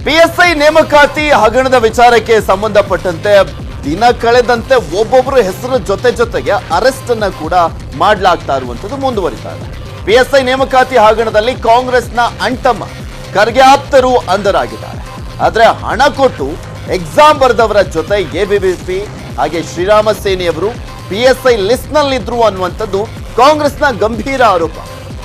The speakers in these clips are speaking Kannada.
PSI ನೇಮಕಾತಿ ಹಗರಣದ ವಿಚಾರಕ್ಕೆ ಸಂಬಂಧಪಟ್ಟಂತೆ ದಿನ ಕಳೆದಂತೆ ಒಬ್ಬೊಬ್ಬರು ಹೆಸರು ಜೊತೆಗೆ ಅರೆಸ್ಟ್ ಅನ್ನ ಕೂಡ ಮಾಡಲಾಗ್ತಾ ಇರುವಂತದ್ದು ಮುಂದುವರಿತಾ ಇದೆ. PSI ನೇಮಕಾತಿ ಹಗರಣದಲ್ಲಿ ಕಾಂಗ್ರೆಸ್ನ ಅಂಟಮ್ಮ ಖರ್ಗೆ ಆಪ್ತರು ಅಂಧರಾಗಿದ್ದಾರೆ. ಆದ್ರೆ ಹಣ ಕೊಟ್ಟು ಎಕ್ಸಾಮ್ ಬರೆದವರ ಜೊತೆ ABVP ಹಾಗೆ ಶ್ರೀರಾಮ ಸೇನೆಯವರು PSI ಲಿಸ್ಟ್ ನಲ್ಲಿದ್ರು ಅನ್ನುವಂಥದ್ದು ಕಾಂಗ್ರೆಸ್ನ ಗಂಭೀರ ಆರೋಪ.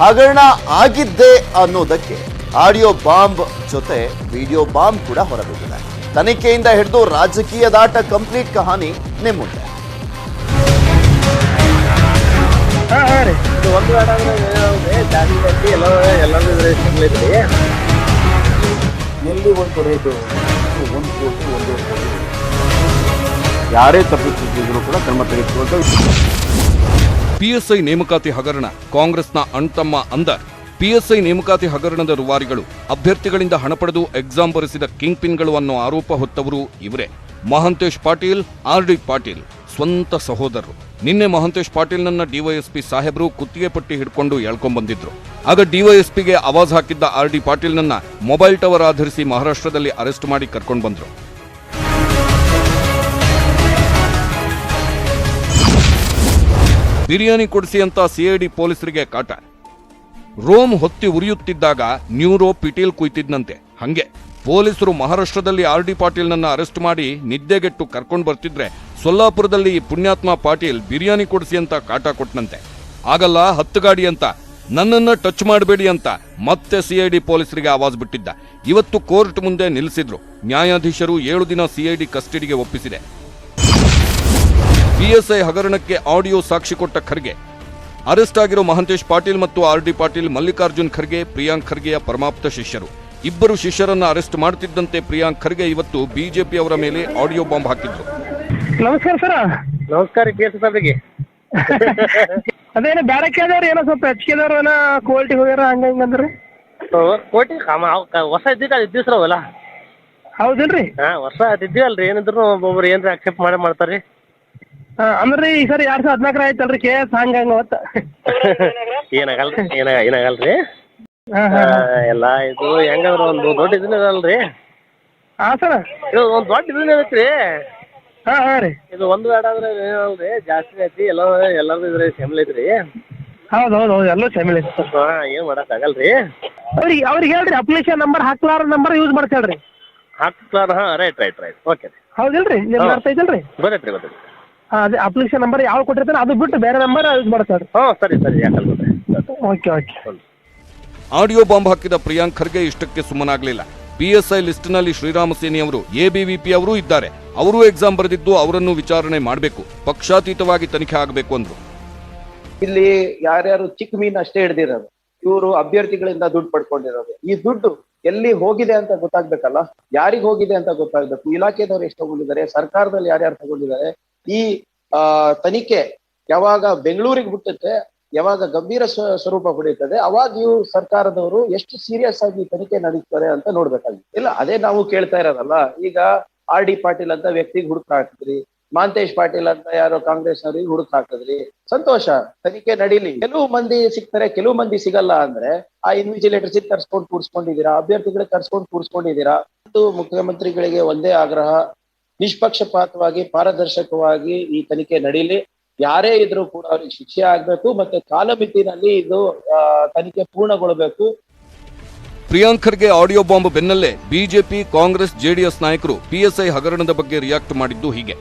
ಹಗರಣ ಆಗಿದ್ದೇ ಅನ್ನೋದಕ್ಕೆ ಆಡಿಯೋ ಬಾಂಬ್ ಜೊತೆ ವಿಡಿಯೋ ಬಾಂಬ್ ಕೂಡ ಹೊರಬಿದ್ದಿದೆ. ತನಿಖೆಯಿಂದ ಹಿಡಿದು ರಾಜಕೀಯ ದಾಟ ಕಂಪ್ಲೀಟ್ ಕಹಾನಿ ನಿಮ್ಮ ಮುಂದೆ. ಎಲ್ಲಿ ಒಂದು ರೇಟು 1 ಕೋಟಿ 1.5 ಕೋಟಿ ಯಾರೇ ತಪ್ಪಿಸಿದ್ರು ಕೂಡ ಕ್ರಮ ತೆಗೆದುಕೊಳ್ಳುವಂತ. PSI ನೇಮಕಾತಿ ಹಗರಣ ಕಾಂಗ್ರೆಸ್ನ ಅಣ್ತಮ್ಮ ಅಂದರ್. PSI ನೇಮಕಾತಿ ಹಗರಣದ ರೂವಾರಿಗಳು ಅಭ್ಯರ್ಥಿಗಳಿಂದ ಹಣ ಪಡೆದು ಎಕ್ಸಾಮ್ ಬರೆಸಿದ ಕಿಂಗ್ ಪಿನ್ಗಳು ಅನ್ನೋ ಆರೋಪ ಹೊತ್ತವರು ಇವರೇ. ಮಹಾಂತೇಶ್ ಪಾಟೀಲ್, RD ಪಾಟೀಲ್ ಸ್ವಂತ ಸಹೋದರರು. ನಿನ್ನೆ ಮಹಾಂತೇಶ್ ಪಾಟೀಲ್ನನ್ನ DYSP ಸಾಹೇಬರು ಕುತ್ತಿಗೆ ಪಟ್ಟಿ ಹಿಡ್ಕೊಂಡು ಎಳ್ಕೊಂಡ್ಬಂದಿದ್ರು. ಆಗ DYSPಗೆ ಆವಾಜ್ ಹಾಕಿದ್ದ RD ಪಾಟೀಲ್ನನ್ನ ಮೊಬೈಲ್ ಟವರ್ ಆಧರಿಸಿ ಮಹಾರಾಷ್ಟ್ರದಲ್ಲಿ ಅರೆಸ್ಟ್ ಮಾಡಿ ಕರ್ಕೊಂಡು ಬಂದ್ರು. ಬಿರಿಯಾನಿ ಕೊಡಿಸಿ ಅಂತ CID ಪೊಲೀಸರಿಗೆ ಕಾಟ. ರೋಮ್ ಹೊತ್ತಿ ಉರಿಯುತ್ತಿದ್ದಾಗ ನ್ಯೂರೋ ಪಿಟೀಲ್ ಕುಯ್ತಿದ್ನಂತೆ. ಹಂಗೆ ಪೊಲೀಸರು ಮಹಾರಾಷ್ಟ್ರದಲ್ಲಿ RD ಪಾಟೀಲ್ನನ್ನ ಅರೆಸ್ಟ್ ಮಾಡಿ ನಿದ್ದೆಗೆಟ್ಟು ಕರ್ಕೊಂಡು ಬರ್ತಿದ್ರೆ ಸೊಲ್ಲಾಪುರದಲ್ಲಿ ಪುಣ್ಯಾತ್ಮ ಪಾಟೀಲ್ ಬಿರಿಯಾನಿ ಕೊಡಿಸಿ ಅಂತ ಕಾಟ ಕೊಟ್ಟನಂತೆ. ಆಗಲ್ಲ 10 ಗಾಡಿ ಅಂತ, ನನ್ನನ್ನ ಟಚ್ ಮಾಡಬೇಡಿ ಅಂತ ಮತ್ತೆ CID ಪೊಲೀಸರಿಗೆ ಆವಾಜ್ ಬಿಟ್ಟಿದ್ದ. ಇವತ್ತು ಕೋರ್ಟ್ ಮುಂದೆ ನಿಲ್ಲಿಸಿದ್ರು. ನ್ಯಾಯಾಧೀಶರು 7 ದಿನ CID ಕಸ್ಟಡಿಗೆ ಒಪ್ಪಿಸಿದೆ. PSI ಹಗರಣಕ್ಕೆ ಆಡಿಯೋ ಸಾಕ್ಷಿ ಕೊಟ್ಟ ಖರ್ಗೆ. ಅರೆಸ್ಟ್ ಆಗಿರೋ ಮಹಾಂತೇಶ್ ಪಾಟೀಲ್ ಮತ್ತು RD ಪಾಟೀಲ್ ಮಲ್ಲಿಕಾರ್ಜುನ್ ಖರ್ಗೆ, ಪ್ರಿಯಾಂಕ್ ಖರ್ಗೆಯ ಪರಮಾಪ್ತ ಶಿಷ್ಯರು. ಇಬ್ಬರು ಶಿಷ್ಯರನ್ನ ಅರೆಸ್ಟ್ ಮಾಡುತ್ತಿದ್ದಂತೆ ಪ್ರಿಯಾಂಕ್ ಖರ್ಗೆ ಇವತ್ತು BJP ಅವರ ಮೇಲೆ ಆಡಿಯೋ ಬಾಂಬ್ ಹಾಕಿದ್ರು. ನಮಸ್ಕಾರ ಸರ್. ನಮಸ್ಕಾರ ಕೇಳ್ಸಕ್ಕೆ ಅದೇನೋ ಬ್ಯಾರೆ ಕೇಳಿದವ್ರು ಏನೋ ಸ್ವಲ್ಪ ಹೆಚ್ಚಿಗೆದವ್ರು ಏನೋ ಕ್ವಾಲಿಟಿ ಹೋಗ್ಯಾರ ಹಂಗಂದ್ರಿ. ಕೋಟಿ ಹೊಸ ಇದ್ದಿಸ್ರ ಅವಲ್ಲ. ಹೌದಿಲ್ರಿ? ಹೊಸ ಇದ್ದೀವಲ್ರಿ, ಏನಿದ್ರು ಒಬ್ಬೊಬ್ರು ಏನ್ರಿ ಅಕ್ಸೆಪ್ಟ್ ಮಾಡ್ತಾರ್ರಿ. ಅಂದ್ರಿ ಈ ಸರಿ 2014 ಆಯ್ತಲ್ರಿ KS ಹಂಗ ಅವತ್ತ ಏನಾಗಲ್ರಿ ಏನಾಗಲ್ರಿ. ಎಲ್ಲಾ ಇದು ಹೆಂಗಂದ್ರ ಒಂದು ದೊಡ್ಡ ಇದನ್ನ ಅಲ್ರಿ. ಹಾ ಸರ್, ಇದು ಒಂದ್ ದೊಡ್ಡ ಇದನ್ನ ಐತ್ರಿ. ಹಾ ರೀ, ಇದು ಒಂದು ಬೇಡ ಅಂದ್ರೆ ಏನಲ್ರಿ, ಜಾಸ್ತಿ ಐತಿ. ಎಲ್ಲಾರ್ದು ಇದ್ರಿ ಫ್ಯಾಮಿಲಿ ಐತ್ರಿ. ಹೌದು ಎಲ್ಲೂ ಫ್ಯಾಮಿಲಿ ಐತಿ. ಏನ್ ಮಾಡಕ್ ಆಗಲ್ರಿ. ಅವ್ರಿಗೆ ಹೇಳ್ರಿ ಅಪ್ಲಿಕೇಶನ್ ನಂಬರ್ ಹಾಕ್ಲಾರ ನಂಬರ್ ಯೂಸ್ ಮಾಡ್ತೇಳ್ರಿ. ಹಾಕ್ಲಾರ. ರೈಟ್ ಓಕೆ ರೀ. ಹೌದಿಲ್ರಿ? ನಿಮ್ಗೆ ಅರ್ಥ ಐತಲ್ರಿ? ಗೊತ್ತೈತ್ರಿ. ಅದೇ ಅಪ್ಲಿಕೇಶನ್ ನಂಬರ್ ಯಾವ ಕೊಟ್ಟಿರ್ತಾನೆ ಅದು ಬಿಟ್ಟು ಬೇರೆ ನಂಬರ್ ಯೂಸ್ ಮಾಡ್ತೇಳ್ರಿ. ಸರಿ ಯಾಕಲ್ರಿ. ಓಕೆ. ಆಡಿಯೋ ಬಾಂಬ್ ಹಾಕಿದ ಪ್ರಿಯಾಂಕ್ ಖರ್ಗೆ ಇಷ್ಟಕ್ಕೆ ಸುಮ್ಮನಾಗ್ಲಿಲ್ಲ. PSI ಲಿಸ್ಟ್ನಲ್ಲಿ ಶ್ರೀರಾಮ ಸೇನೆಯವರು, ABVP ಅವರೂ ಇದ್ದಾರೆ. ಅವರು ಎಕ್ಸಾಮ್ ಬರೆದಿದ್ದು, ಅವರನ್ನು ವಿಚಾರಣೆ ಮಾಡಬೇಕು, ಪಕ್ಷಾತೀತವಾಗಿ ತನಿಖೆ ಆಗಬೇಕು ಅಂದ್ರು. ಇಲ್ಲಿ ಯಾರ್ಯಾರು ಚಿಕ್ಕ ಮೀನು ಅಷ್ಟೇ ಹಿಡ್ದಿರೋದು, ಇವರು ಅಭ್ಯರ್ಥಿಗಳಿಂದ ದುಡ್ಡು ಪಡ್ಕೊಂಡಿರೋದು. ಈ ದುಡ್ಡು ಎಲ್ಲಿ ಹೋಗಿದೆ ಅಂತ ಗೊತ್ತಾಗ್ಬೇಕಲ್ಲ, ಯಾರಿಗ್ ಹೋಗಿದೆ ಅಂತ ಗೊತ್ತಾಗ್ಬೇಕು. ಇಲಾಖೆದವ್ರು ಎಷ್ಟು ತಗೊಂಡಿದ್ದಾರೆ, ಸರ್ಕಾರದಲ್ಲಿ ಯಾರ್ಯಾರು ತಗೊಂಡಿದ್ದಾರೆ. ಈ ತನಿಖೆ ಯಾವಾಗ ಬೆಂಗಳೂರಿಗೆ ಬಿಟ್ಟುತ್ತೆ, ಯಾವಾಗ ಗಂಭೀರ ಸ್ವರೂಪ ಪಡೆಯುತ್ತದೆ, ಅವಾಗ ಇವು ಸರ್ಕಾರದವರು ಎಷ್ಟು ಸೀರಿಯಸ್ ಆಗಿ ತನಿಖೆ ನಡೆಸ್ತಾರೆ ಅಂತ ನೋಡ್ಬೇಕಾಗಿತ್ತು. ಇಲ್ಲ ಅದೇ ನಾವು ಕೇಳ್ತಾ ಇರೋದಲ್ಲ. ಈಗ RD ಪಾಟೀಲ್ ಅಂತ ವ್ಯಕ್ತಿಗೆ ಹುಡುಕ್ ಹಾಕಿದ್ರಿ, ಮಹಾಂತೇಶ್ ಪಾಟೀಲ್ ಅಂತ ಯಾರೋ ಕಾಂಗ್ರೆಸ್ ಅವ್ರಿಗೆ ಹುಡುಕ್ ಹಾಕಿದ್ರಿ. ಸಂತೋಷ, ತನಿಖೆ ನಡೀಲಿ. ಕೆಲವು ಮಂದಿ ಸಿಗ್ತಾರೆ, ಕೆಲವು ಮಂದಿ ಸಿಗಲ್ಲ ಅಂದ್ರೆ ಆ ಇನ್ವಿಜಿಲೇಟರ್ಸ್ ಕರ್ಸ್ಕೊಂಡು ಕೂರ್ಸ್ಕೊಂಡಿದ್ದೀರಾ, ಅಭ್ಯರ್ಥಿಗಳಿಗೆ ಕರ್ಸ್ಕೊಂಡು ಕೂರ್ಸ್ಕೊಂಡಿದ್ದೀರಾ. ಮುಖ್ಯಮಂತ್ರಿಗಳಿಗೆ ಒಂದೇ ಆಗ್ರಹ, ನಿಷ್ಪಕ್ಷಪಾತವಾಗಿ ಪಾರದರ್ಶಕವಾಗಿ ಈ ತನಿಖೆ ನಡೀಲಿ. ಯಾರೇ ಇದ್ರೂ ಕೂಡ ಅವ್ರಿಗೆ ಶಿಕ್ಷೆ ಆಗ್ಬೇಕು, ಮತ್ತೆ ಕಾಲಮಿತಿನಲ್ಲಿ ಇದು ತನಿಖೆ ಪೂರ್ಣಗೊಳ್ಳಬೇಕು. ಪ್ರಿಯಾಂಕ್ ಖರ್ಗೆ ಆಡಿಯೋ ಬಾಂಬ್ ಬೆನ್ನಲ್ಲೇ BJP, ಕಾಂಗ್ರೆಸ್, JDS ನಾಯಕರು PSI ಹಗರಣದ ಬಗ್ಗೆ ರಿಯಾಕ್ಟ್ ಮಾಡಿದ್ದು ಹೀಗೆ.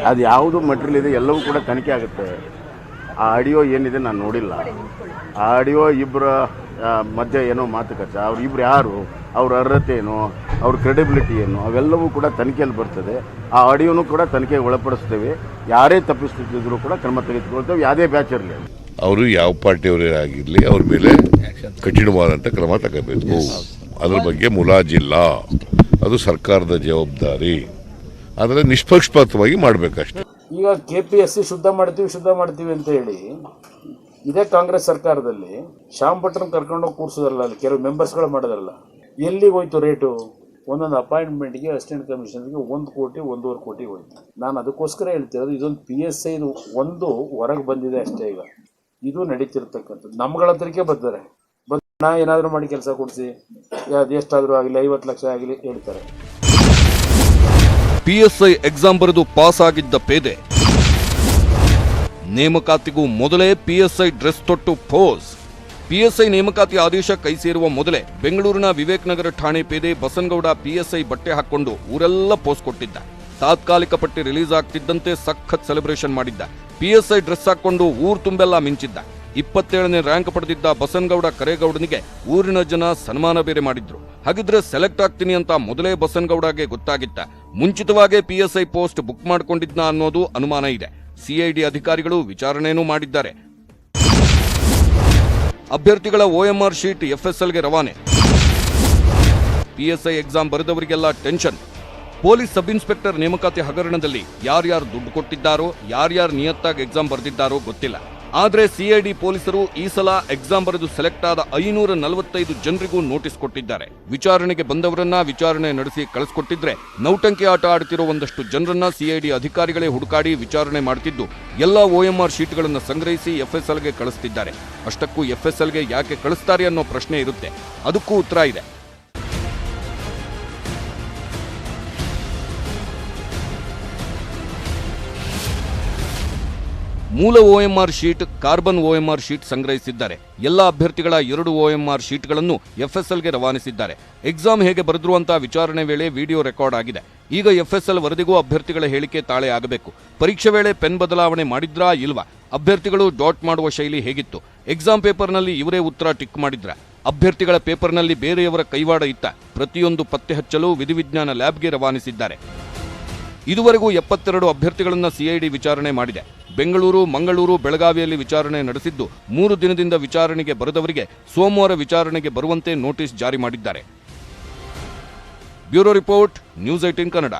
ಅದು ಯಾವುದು ಮಟೀರಿಯಲ್ ಇದೆ ಎಲ್ಲವೂ ಕೂಡ ತನಿಖೆ ಆಗುತ್ತೆ. ಆ ಆಡಿಯೋ ಏನಿದೆ ನಾನು ನೋಡಿಲ್ಲ. ಆ ಆಡಿಯೋ ಇಬ್ಬರ ಮಧ್ಯೆ ಏನೋ ಮಾತುಕತೆ, ಅವ್ರಿಬ್ರು ಯಾರು, ಅವ್ರ ಅರ್ಹತೆ ಏನು, ಅವ್ರ ಕ್ರೆಡಿಬಿಲಿಟಿ ಏನು, ಅವೆಲ್ಲವೂ ಕೂಡ ತನಿಖೆಯಲ್ಲಿ ಬರ್ತದೆ. ಆ ಆಡಿಯೋನು ಕೂಡ ತನಿಖೆಗೆ ಒಳಪಡಿಸ್ತೇವೆ. ಯಾರೇ ತಪ್ಪಿಸ್ತಿದ್ರು ಕೂಡ ಕ್ರಮ ತೆಗೆದುಕೊಳ್ತೇವೆ, ಯಾವುದೇ ಬ್ಯಾಚ್ ಇರಲಿ. ಅವರು ಯಾವ ಪಾರ್ಟಿಯವರೇ ಆಗಿರಲಿ ಅವ್ರ ಮೇಲೆ ಕಠಿಣವಾದಂಥ ಕ್ರಮ ತಗೋಬೇಕು. ಅದ್ರ ಬಗ್ಗೆ ಮುಲಾಜಿಲ್ಲ, ಅದು ಸರ್ಕಾರದ ಜವಾಬ್ದಾರಿ. ಆದರೆ ನಿಷ್ಪಕ್ಷಪಾತವಾಗಿ ಮಾಡಬೇಕಷ್ಟೆ. ಈಗ KPSC ಶುದ್ಧ ಮಾಡ್ತೀವಿ ಅಂತ ಹೇಳಿ ಇದೇ ಕಾಂಗ್ರೆಸ್ ಸರ್ಕಾರದಲ್ಲಿ ಶ್ಯಾಮ್ ಭಟ್ರನ್ನ ಕರ್ಕೊಂಡೋಗಿ ಕೂರ್ಸೋದಲ್ಲ, ಅಲ್ಲಿ ಕೆಲವು ಮೆಂಬರ್ಸ್ಗಳು ಮಾಡೋದಲ್ಲ. ಎಲ್ಲಿಗೆ ಹೋಯ್ತು ರೇಟು? ಒಂದೊಂದು ಅಪಾಯಿಂಟ್ಮೆಂಟ್ಗೆ ಅಸಿಸ್ಟೆಂಟ್ ಕಮಿಷನರ್ಗೆ 1 ಕೋಟಿ 1.5 ಕೋಟಿ ಹೋಯ್ತು. ನಾನು ಅದಕ್ಕೋಸ್ಕರ ಹೇಳ್ತಿರೋದು, ಇದೊಂದು PSI ಒಂದು ಹೊರಗೆ ಬಂದಿದೆ ಅಷ್ಟೇ. ಈಗ ಇದು ನಡೀತಿರ್ತಕ್ಕಂಥದ್ದು. ನಮ್ಗಳ ಹತ್ರಕ್ಕೆ ಬರ್ತಾರೆ, ನಾ ಏನಾದರೂ ಮಾಡಿ ಕೆಲಸ ಕೊಡಿಸಿ, ಎಷ್ಟಾದರೂ ಆಗಲಿ 50 ಲಕ್ಷ ಆಗಲಿ ಹೇಳ್ತಾರೆ. PSI ಎಕ್ಸಾಮ್ ಬರೆದು ಪಾಸ್ ಆಗಿದ್ದ ಪೇದೆ ನೇಮಕಾತಿಗೂ ಮೊದಲೇ PSI ಡ್ರೆಸ್ ತೊಟ್ಟು ಪೋಸ್. PSI ನೇಮಕಾತಿ ಆದೇಶ ಕೈ ಸೇರುವ ಮೊದಲೇ ಬೆಂಗಳೂರಿನ ವಿವೇಕ್ ನಗರ ಠಾಣೆ ಪೇದೆ ಬಸನಗೌಡ PSI ಬಟ್ಟೆ ಹಾಕೊಂಡು ಊರೆಲ್ಲ ಪೋಸ್ ಕೊಟ್ಟಿದ್ದ. ತಾತ್ಕಾಲಿಕ ಪಟ್ಟಿ ರಿಲೀಸ್ ಆಗ್ತಿದ್ದಂತೆ ಸಖತ್ ಸೆಲೆಬ್ರೇಷನ್ ಮಾಡಿದ್ದ. PSI ಡ್ರೆಸ್ ಹಾಕೊಂಡು ಊರು ತುಂಬೆಲ್ಲ ಮಿಂಚಿದ್ದ. 27ನೇ ರ್ಯಾಂಕ್ ಪಡೆದಿದ್ದ ಬಸನಗೌಡ ಕರೇಗೌಡನಿಗೆ ಊರಿನ ಜನ ಸನ್ಮಾನ ಬೇರೆ ಮಾಡಿದ್ರು. ಹಾಗಿದ್ರೆ ಸೆಲೆಕ್ಟ್ ಆಗ್ತೀನಿ ಅಂತ ಮೊದಲೇ ಬಸನಗೌಡಗೆ ಗೊತ್ತಾಗಿತ್ತ. ಮುಂಚಿತವಾಗೇ PSI ಪೋಸ್ಟ್ ಬುಕ್ ಮಾಡ್ಕೊಂಡಿದ್ನ ಅನ್ನೋದು ಅನುಮಾನ ಇದೆ. CID ಅಧಿಕಾರಿಗಳು ವಿಚಾರಣೆಯೂ ಮಾಡಿದ್ದಾರೆ. ಅಭ್ಯರ್ಥಿಗಳ OMR ಶೀಟ್ FSLಗೆ ರವಾನೆ. PSI ಎಕ್ಸಾಮ್ ಬರೆದವರಿಗೆಲ್ಲ ಟೆನ್ಷನ್. ಪೊಲೀಸ್ ಸಬ್ ಇನ್ಸ್ಪೆಕ್ಟರ್ ನೇಮಕಾತಿ ಹಗರಣದಲ್ಲಿ ಯಾರ್ಯಾರು ದುಡ್ಡು ಕೊಟ್ಟಿದ್ದಾರೋ, ಯಾರ್ಯಾರು ನಿಯತ್ತಾಗಿ ಎಕ್ಸಾಮ್ ಬರೆದಿದ್ದಾರೋ ಗೊತ್ತಿಲ್ಲ. ಆದರೆ CID ಪೊಲೀಸರು ಈ ಸಲ ಎಕ್ಸಾಮ್ ಬರೆದು ಸೆಲೆಕ್ಟ್ ಆದ 545 ಜನರಿಗೂ ನೋಟಿಸ್ ಕೊಟ್ಟಿದ್ದಾರೆ. ವಿಚಾರಣೆಗೆ ಬಂದವರನ್ನ ವಿಚಾರಣೆ ನಡೆಸಿ ಕಳಿಸ್ಕೊಟ್ಟಿದ್ರೆ ನೌಟಂಕಿ ಆಟ ಆಡ್ತಿರೋ ಒಂದಷ್ಟು ಜನರನ್ನ CID ಅಧಿಕಾರಿಗಳೇ ಹುಡುಕಾಡಿ ವಿಚಾರಣೆ ಮಾಡ್ತಿದ್ದು ಎಲ್ಲ OMR ಶೀಟ್ಗಳನ್ನು ಸಂಗ್ರಹಿಸಿ FSLಗೆ ಕಳಿಸ್ತಿದ್ದಾರೆ. ಅಷ್ಟಕ್ಕೂ FSLಗೆ ಯಾಕೆ ಕಳಿಸ್ತಾರೆ ಅನ್ನೋ ಪ್ರಶ್ನೆ ಇರುತ್ತೆ. ಅದಕ್ಕೂ ಉತ್ತರ ಇದೆ. ಮೂಲ OMR sheet, carbon OMR sheet ಸಂಗ್ರಹಿಸಿದ್ದಾರೆ. ಎಲ್ಲ ಅಭ್ಯರ್ಥಿಗಳ 2 OMR ಶೀಟ್ಗಳನ್ನು FSLಗೆ ರವಾನಿಸಿದ್ದಾರೆ. ಎಕ್ಸಾಮ್ ಹೇಗೆ ಬರೆದ್ರು ಅಂತ ವಿಚಾರಣೆ ವೇಳೆ ವಿಡಿಯೋ ರೆಕಾರ್ಡ್ ಆಗಿದೆ. ಈಗ FSL ವರದಿಗೂ ಅಭ್ಯರ್ಥಿಗಳ ಹೇಳಿಕೆ ತಾಳೆ ಆಗಬೇಕು. ಪರೀಕ್ಷೆ ವೇಳೆ ಪೆನ್ ಬದಲಾವಣೆ ಮಾಡಿದ್ರಾ ಇಲ್ವಾ? ಅಭ್ಯರ್ಥಿಗಳು ಡಾಟ್ ಮಾಡುವ ಶೈಲಿ ಹೇಗಿತ್ತು? ಎಕ್ಸಾಮ್ ಪೇಪರ್ನಲ್ಲಿ ಇವರೇ ಉತ್ತರ ಟಿಕ್ ಮಾಡಿದ್ರ? ಅಭ್ಯರ್ಥಿಗಳ ಪೇಪರ್ನಲ್ಲಿ ಬೇರೆಯವರ ಕೈವಾಡ ಇತ್ತ? ಪ್ರತಿಯೊಂದು ಪತ್ತೆ ಹಚ್ಚಲು ವಿಧಿವಿಜ್ಞಾನ ಲ್ಯಾಬ್ಗೆ ರವಾನಿಸಿದ್ದಾರೆ. ಇದುವರೆಗೂ 72 ಅಭ್ಯರ್ಥಿಗಳನ್ನು CID ವಿಚಾರಣೆ ಮಾಡಿದೆ. ಬೆಂಗಳೂರು, ಮಂಗಳೂರು, ಬೆಳಗಾವಿಯಲ್ಲಿ ವಿಚಾರಣೆ ನಡೆಸಿದ್ದು 3 ದಿನದಿಂದ ವಿಚಾರಣೆಗೆ ಬರೆದವರಿಗೆ ಸೋಮವಾರ ವಿಚಾರಣೆಗೆ ಬರುವಂತೆ ನೋಟಿಸ್ ಜಾರಿ ಮಾಡಿದ್ದಾರೆ. Bureau report, news 18 Kannada.